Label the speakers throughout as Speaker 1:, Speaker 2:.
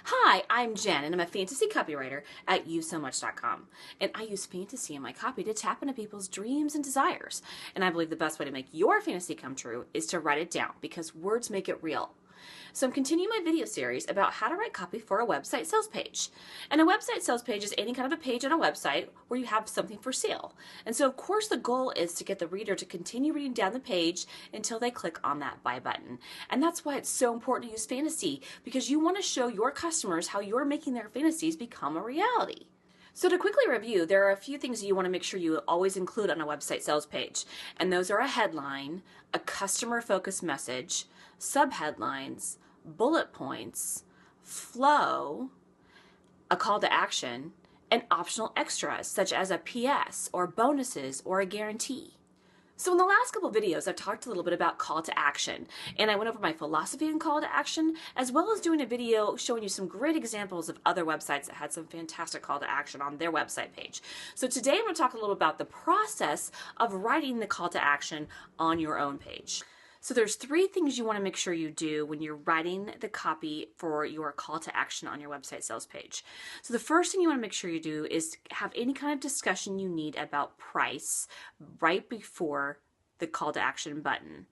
Speaker 1: Hi, I'm Jen, and I'm a fantasy copywriter at usesomuch.com. And I use fantasy in my copy to tap into people's dreams and desires. And I believe the best way to make your fantasy come true is to write it down, because words make it real. So I'm continuing my video series about how to write copy for a website sales page. And a website sales page is any kind of a page on a website where you have something for sale. And so of course the goal is to get the reader to continue reading down the page until they click on that buy button. And that's why it's so important to use fantasy, because you want to show your customers how you're making their fantasies become a reality. So to quickly review, there are a few things you want to make sure you always include on a website sales page. And those are a headline, a customer-focused message, subheadlines, bullet points, flow, a call to action, and optional extras such as a PS or bonuses or a guarantee. So in the last couple videos, I've talked a little bit about call to action, and I went over my philosophy in call to action, as well as doing a video showing you some great examples of other websites that had some fantastic call to action on their website page. So today I'm going to talk a little about the process of writing the call to action on your own page. So there's three things you want to make sure you do when you're writing the copy for your call to action on your website sales page. So the first thing you want to make sure you do is have any kind of discussion you need about price right before the call to action button.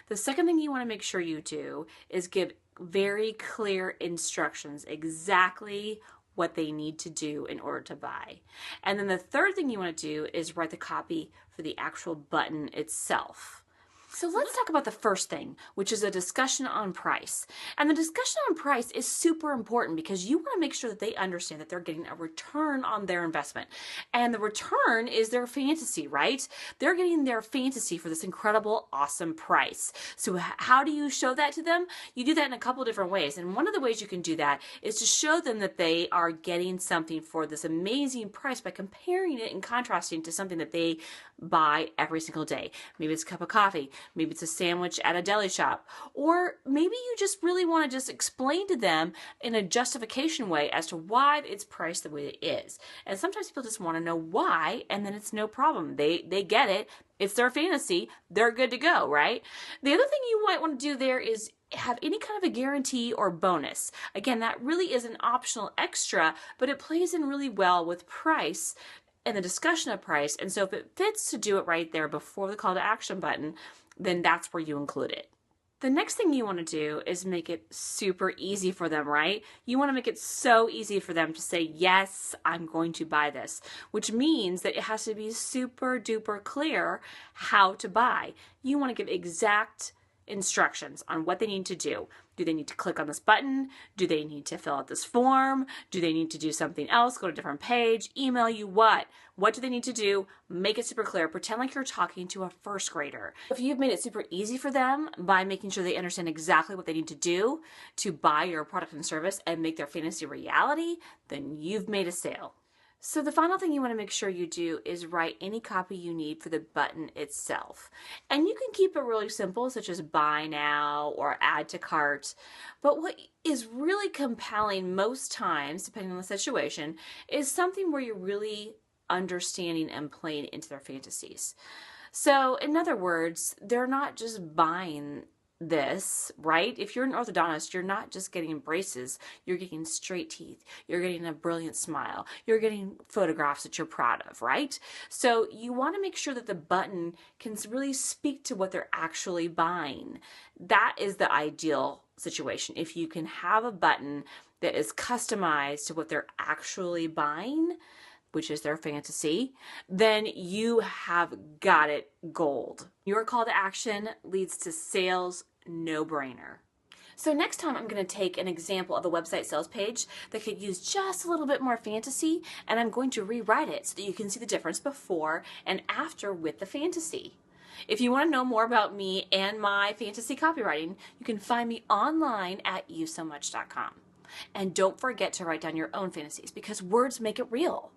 Speaker 1: The second thing you want to make sure you do is give very clear instructions, exactly what they need to do in order to buy. And then the third thing you want to do is write the copy for the actual button itself. So let's talk about the first thing, which is a discussion on price. And the discussion on price is super important because you want to make sure that they understand that they're getting a return on their investment. And the return is their fantasy, right? They're getting their fantasy for this incredible, awesome price. So how do you show that to them? You do that in a couple different ways. And one of the ways you can do that is to show them that they are getting something for this amazing price by comparing it and contrasting to something that they buy every single day. Maybe it's a cup of coffee. Maybe it's a sandwich at a deli shop. Or maybe you just really want to just explain to them in a justification way as to why it's priced the way it is. And sometimes people just want to know why, and then it's no problem. They get it. It's their fantasy. They're good to go, right? The other thing you might want to do there is have any kind of a guarantee or bonus. Again, that really is an optional extra, but it plays in really well with price and the discussion of price. And so if it fits to do it right there before the call to action button, then that's where you include it. The next thing you want to do is make it super easy for them, right? You want to make it so easy for them to say, yes, I'm going to buy this, which means that it has to be super duper clear how to buy. You want to give exact instructions on what they need to do. Do they need to click on this button? Do they need to fill out this form? Do they need to do something else? Go to a different page? Email you what? What do they need to do? Make it super clear. Pretend like you're talking to a first grader. If you've made it super easy for them by making sure they understand exactly what they need to do to buy your product and service and make their fantasy reality, then you've made a sale. So the final thing you want to make sure you do is write any copy you need for the button itself. And you can keep it really simple, such as buy now or add to cart. But what is really compelling most times, depending on the situation, is something where you're really understanding and playing into their fantasies. So in other words, they're not just buying this, right? If you're an orthodontist, you're not just getting braces, you're getting straight teeth, you're getting a brilliant smile, you're getting photographs that you're proud of, right? So you want to make sure that the button can really speak to what they're actually buying. That is the ideal situation. If you can have a button that is customized to what they're actually buying, which is their fantasy, then you have got it gold. Your call to action leads to sales, no brainer. So next time I'm going to take an example of a website sales page that could use just a little bit more fantasy, and I'm going to rewrite it so that you can see the difference before and after with the fantasy. If you want to know more about me and my fantasy copywriting, you can find me online at usesomuch.com. And don't forget to write down your own fantasies, because words make it real.